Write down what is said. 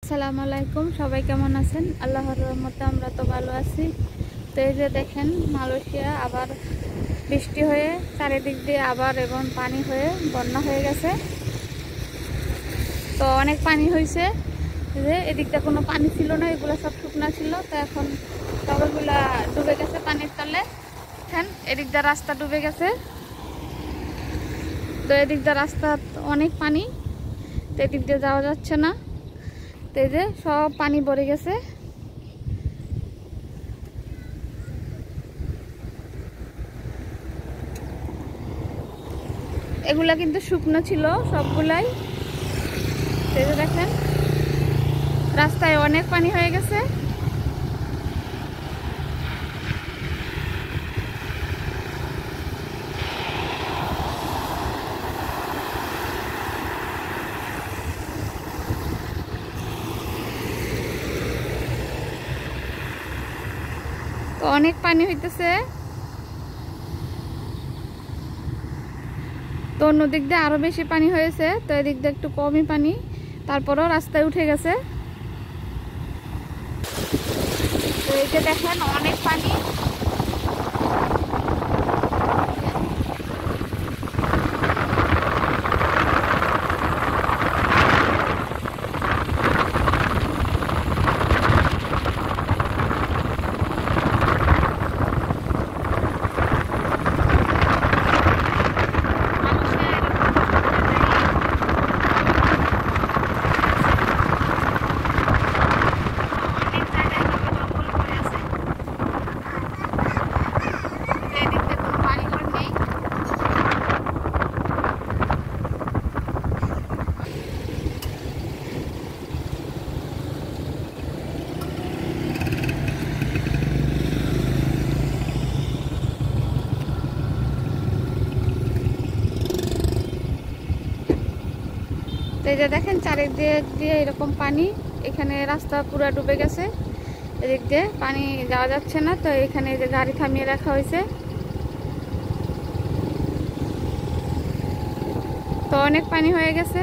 আসসালামু আলাইকুম, সবাই কেমন আছেন? আল্লাহর রহমতে আমরা তো ভালো আছি। তো এই যে দেখেন, মালয়েশিয়া আবার বৃষ্টি হয়ে চারিদিক দিয়ে আবার এবং পানি হয়ে বন্যা হয়ে গেছে। তো অনেক পানি হয়েছে, যে এদিকটা কোনো পানি ছিল না, এগুলো সব শুকনা ছিল। তো এখন সবগুলা ডুবে গেছে পানির তলে। দেখেন এদিকটা রাস্তা ডুবে গেছে। তো এদিকটা রাস্তা অনেক পানি, তো এদিক দিয়ে যাওয়া যাচ্ছে না। তো এই যে সব পানি ভরে গেছে। এগুলা কিন্তু শুকনো ছিল সবগুলাই। এই যে দেখেন রাস্তায় অনেক পানি হয়ে গেছে। তো অনেক পানি হইতেছে। তো অন্যদিক দিয়ে আরো বেশি পানি হয়েছে, তো এদিক দিয়ে একটু কমই পানি, তারপরও রাস্তায় উঠে গেছে। তো এই যে দেখেন অনেক পানি। এই যে দেখেন চারিদিক দিয়ে এরকম পানি, এখানে রাস্তা পুরো ডুবে গেছে, এদিক দিয়ে পানি যাওয়া যাচ্ছে না। তো এখানে যে গাড়ি থামিয়ে রাখা হয়েছে। তো অনেক পানি হয়ে গেছে।